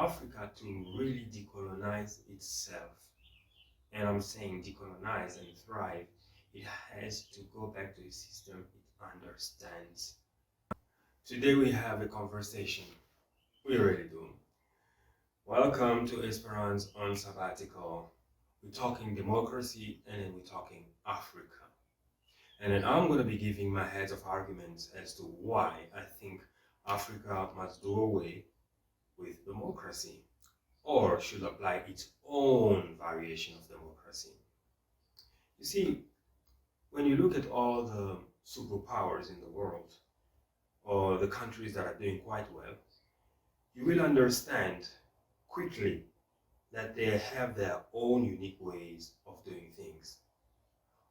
Africa to really decolonize itself, and I'm saying decolonize and thrive, it has to go back to a system it understands. Today we have a conversation. We really do. Welcome to Esperance on Sabbatical. We're talking democracy and then we're talking Africa. And then I'm going to be giving my heads of arguments as to why I think Africa must do away with democracy or should apply its own variation of democracy. You see, when you look at all the superpowers in the world or the countries that are doing quite well, you will understand quickly that they have their own unique ways of doing things,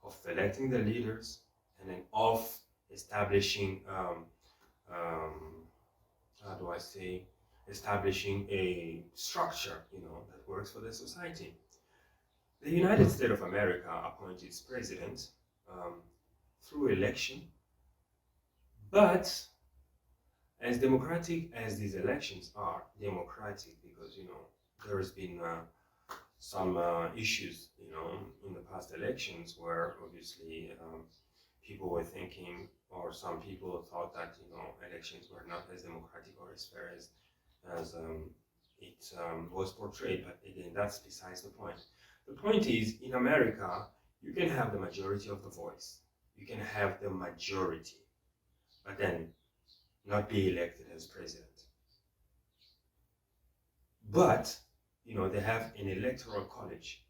of electing the leaders, and then of establishing, how do I say, establishing a structure, that works for the society. The United States of America appoints its president through election, but as democratic as these elections are, democratic because, there has been some issues, in the past elections where obviously people were thinking, or some people thought that, elections were not as democratic or as fair as it was portrayed. But again, that's besides the point. The point is, in America, you can have the majority of the voice. You can have the majority, but then not be elected as president. But, they have an electoral college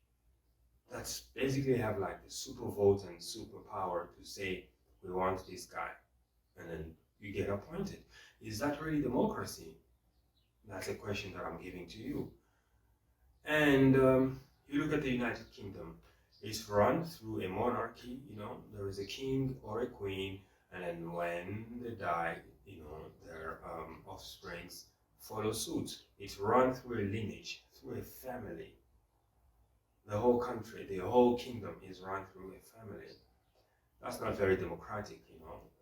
that's basically have like the super vote and super power to say, we want this guy, and then you get appointed. Is that really democracy? That's a question that I'm giving to you. And you look at the United Kingdom, it's run through a monarchy, there is a king or a queen, and then when they die, their offsprings follow suit. It's run through a lineage, through a family. The whole country, the whole kingdom is run through a family. That's not very democratic,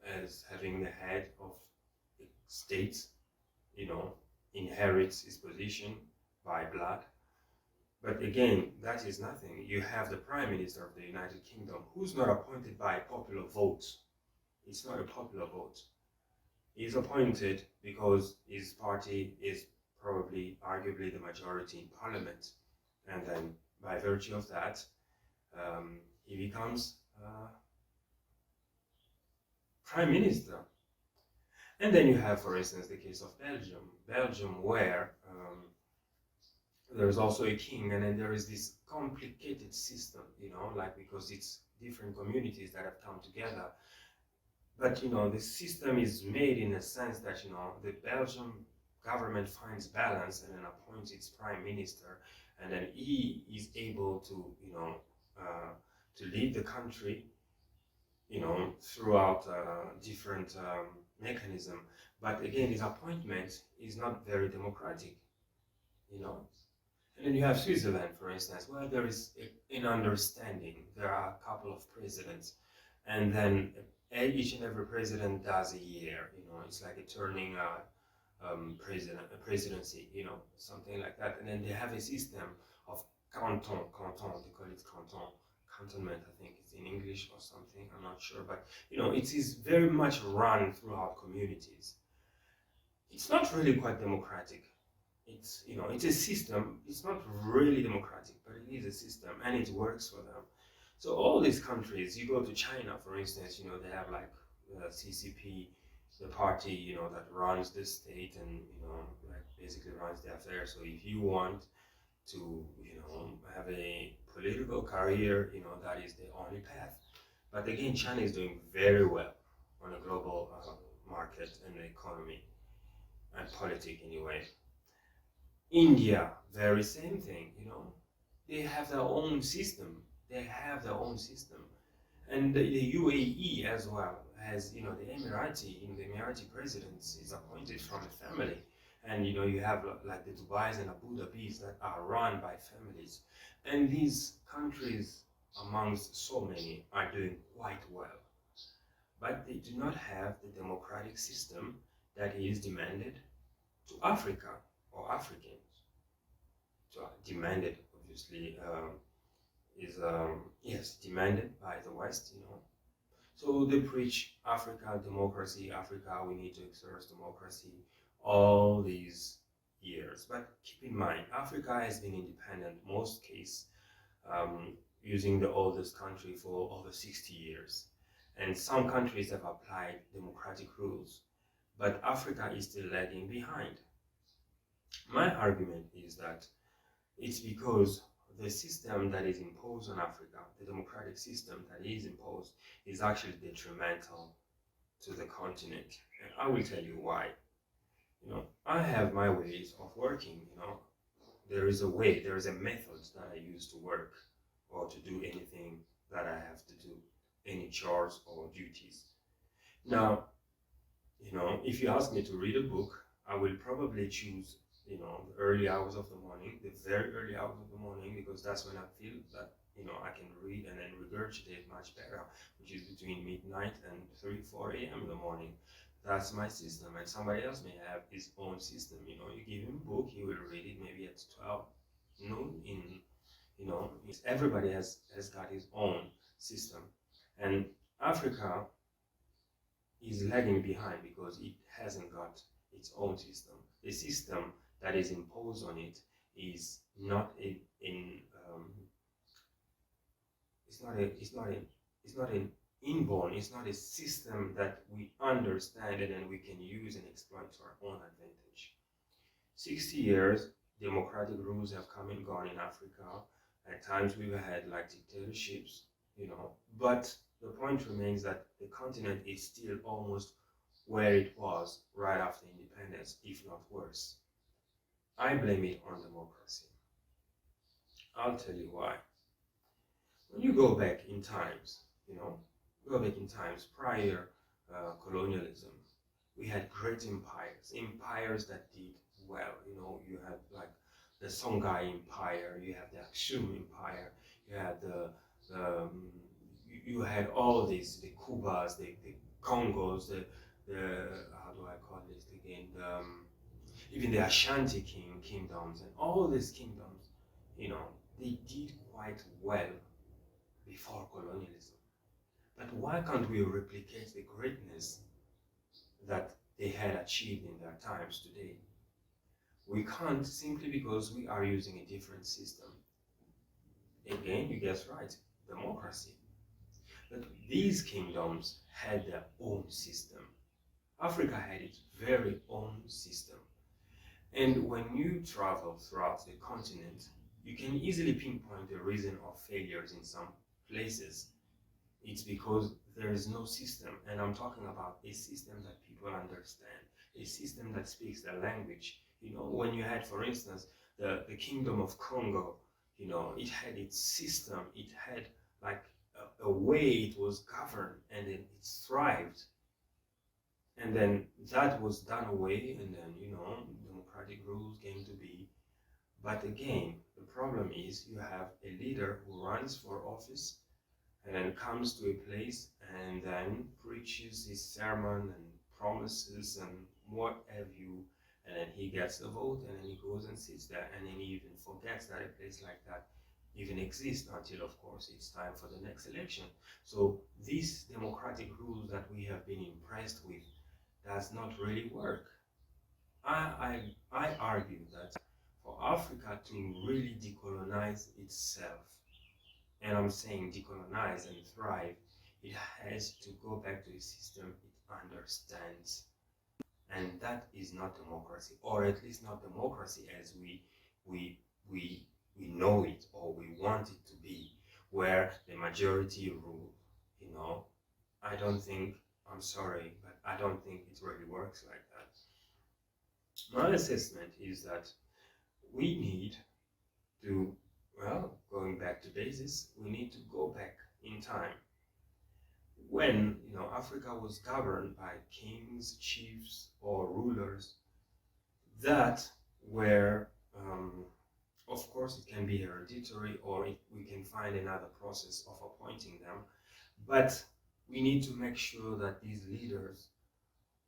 as having the head of the state, inherits his position by blood. But again, that is nothing. You have the Prime Minister of the United Kingdom who's not appointed by popular vote. It's not a popular vote. He's appointed because his party is probably, arguably, the majority in parliament. And then, by virtue of that, he becomes Prime Minister. And then you have, for instance, the case of Belgium, where there's also a king, and then there is this complicated system, because it's different communities that have come together. But, the system is made in a sense that, the Belgian government finds balance and then appoints its prime minister, and then he is able to, to lead the country, throughout different mechanism. But again, his appointment is not very democratic, And then you have Switzerland, for instance, where there is an understanding. There are a couple of presidents, and then each and every president does a year. It's like a turning presidency, something like that. And then they have a system of canton, they call it cantonment, I think it's in English or something, I'm not sure. But, it is very much run throughout communities. It's not really quite democratic. It's, it's a system. It's not really democratic, but it is a system, and it works for them. So all these countries, you go to China, for instance, they have like CCP, the party, that runs the state and, like basically runs the affairs. So if you want to, have a political career, that is the only path. But again, China is doing very well on a global market and economy and politics anyway. India, very same thing, They have their own system. And the UAE as well has, the Emirati president is appointed from a family. And, you have like the Dubais and Abu Dhabis that are run by families. And these countries, amongst so many, are doing quite well. But they do not have the democratic system that is demanded to Africa or Africans. demanded, obviously, is yes, demanded by the West, you know. So they preach Africa democracy, Africa we need to exert democracy all these years. But keep in mind, Africa has been independent most case, um, using the oldest country for over 60 years. And some countries have applied democratic rules, but Africa is still lagging behind. My argument is that it's because the system that is imposed on Africa, the democratic system that is imposed, is actually detrimental to the continent. And I will tell you why. You know, I have my ways of working, you know. There is a way, there is a method that I use to work or to do anything that I have to do, any chores or duties. Now, you know, if you ask me to read a book, I will probably choose, you know, the early hours of the morning, the very early hours of the morning, because that's when I feel that, you know, I can read and then regurgitate much better, which is between midnight and 3, 4 a.m. in the morning. That's my system, and somebody else may have his own system. You know, you give him a book, he will read it maybe at 12 noon in, you know, everybody has got his own system. And Africa is lagging behind because it hasn't got its own system. The system that is imposed on it is not it's not an inborn. It's not a system that we understand and then we can use and exploit to our own advantage. 60 years, democratic rules have come and gone in Africa. At times we've had like dictatorships, you know, but the point remains that the continent is still almost where it was right after independence, if not worse. I blame it on democracy. I'll tell you why. When you go back in times, you know, go back in times prior colonialism, we had great empires that did well. You know, you had like the Songhai Empire, you have the Aksum Empire, you had you had all these, the Cubas, the Congos, the how do I call this again, even the Ashanti kingdoms, and all these kingdoms, you know, they did quite well before colonialism. But why can't we replicate the greatness that they had achieved in their times today? We can't, simply because we are using a different system. Again, you guess right, democracy. But these kingdoms had their own system. Africa had its very own system. And when you travel throughout the continent, you can easily pinpoint the reason of failures in some places. It's because there is no system, and I'm talking about a system that people understand, a system that speaks their language. You know, when you had, for instance, the Kingdom of Congo, you know, it had its system, it had like a way it was governed, and then it thrived. And then that was done away, and then, you know, democratic rules came to be. But again, the problem is you have a leader who runs for office and then comes to a place and then preaches his sermon and promises and what have you, and then he gets the vote and then he goes and sits there, and then he even forgets that a place like that even exists until, of course, it's time for the next election. So these democratic rules that we have been impressed with does not really work. I argue that for Africa to really decolonize itself, and I'm saying decolonize and thrive, it has to go back to a system it understands. And that is not democracy, or at least not democracy as we know it or we want it to be, where the majority rule. You know, I don't think, I'm sorry, but I don't think it really works like that. My assessment is that we need to, well, going back to basis, we need to go back in time when, you know, Africa was governed by kings, chiefs, or rulers that were, of course, it can be hereditary, or we can find another process of appointing them, but we need to make sure that these leaders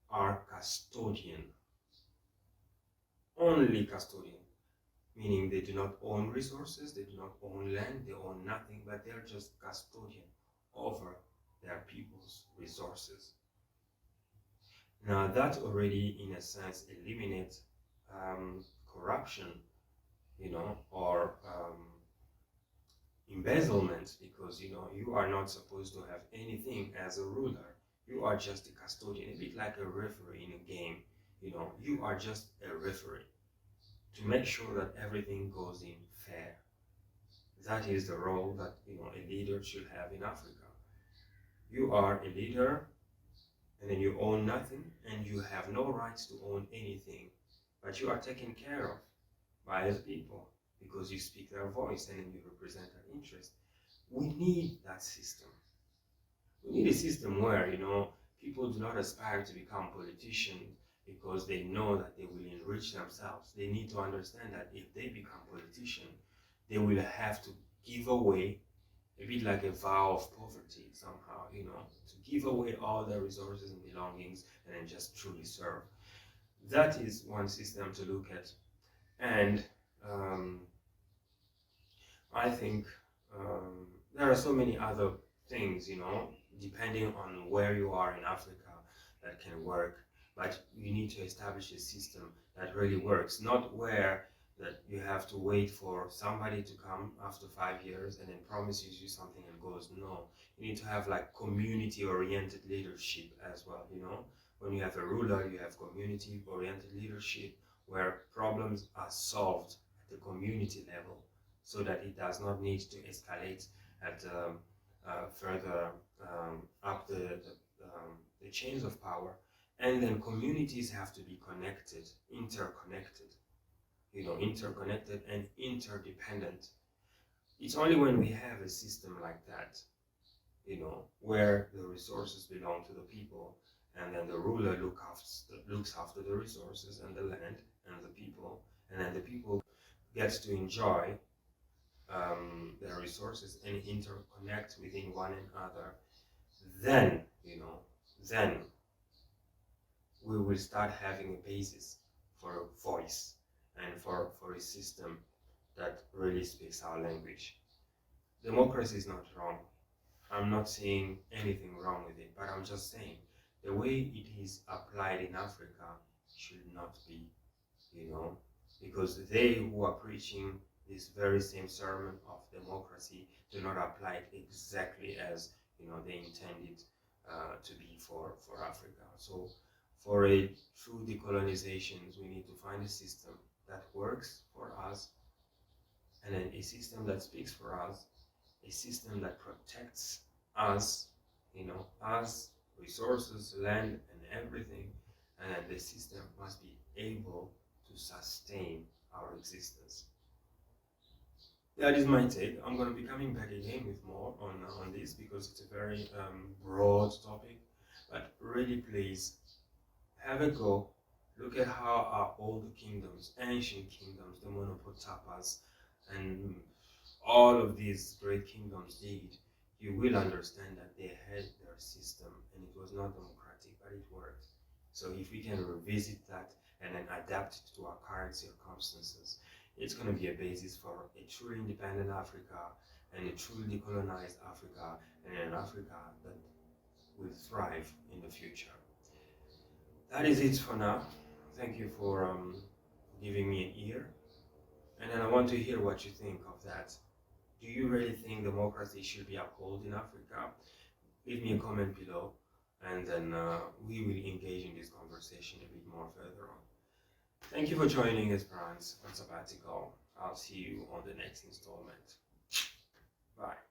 are custodian, only custodian, meaning they do not own resources, they do not own land, they own nothing, but they're just custodian over their people's resources. Now that already, in a sense, eliminates corruption, or embezzlement, because you are not supposed to have anything as a ruler. You are just a custodian, a bit like a referee in a game. You are just a referee to make sure that everything goes in fair. That is the role that a leader should have in Africa. You are a leader, and then you own nothing, and you have no rights to own anything, but you are taken care of by the people because you speak their voice and then you represent their interest. We need that system. We need a system where people do not aspire to become politicians because they know that they will enrich themselves. They need to understand that if they become politicians, they will have to give away, a bit like a vow of poverty somehow, to give away all their resources and belongings and then just truly serve. That is one system to look at. And I think there are so many other things, depending on where you are in Africa, that can work. But you need to establish a system that really works, not where that you have to wait for somebody to come after 5 years and then promises you something and goes. No, you need to have like community-oriented leadership as well. When you have a ruler, you have community-oriented leadership where problems are solved at the community level, so that it does not need to escalate at further up the chains of power. And then communities have to be connected, interconnected, interconnected and interdependent. It's only when we have a system like that, where the resources belong to the people, and then the ruler looks after the resources and the land and the people, and then the people gets to enjoy their resources and interconnect within one another, then we will start having a basis for a voice and for a system that really speaks our language. Democracy is not wrong. I'm not saying anything wrong with it, but I'm just saying the way it is applied in Africa should not be, because they who are preaching this very same sermon of democracy do not apply it exactly as they intended to be for Africa. So for a true decolonization, we need to find a system that works for us, and then a system that speaks for us, a system that protects us, us, resources, land, and everything, and then the system must be able to sustain our existence. That is my take. I'm going to be coming back again with more on this, because it's a very broad topic, but really please have a go. Look at how our old kingdoms, ancient kingdoms, the Monopotapas, and all of these great kingdoms did. You will understand that they had their system, and it was not democratic, but it worked. So if we can revisit that and then adapt it to our current circumstances, it's going to be a basis for a truly independent Africa and a truly decolonized Africa, and an Africa that will thrive in the future. That is it for now. Thank you for giving me an ear, and then I want to hear what you think of that. Do you really think democracy should be upheld in Africa? Leave me a comment below, and then we will engage in this conversation a bit more further on. Thank you for joining Esperance on Sabbatical. I'll see you on the next installment. Bye.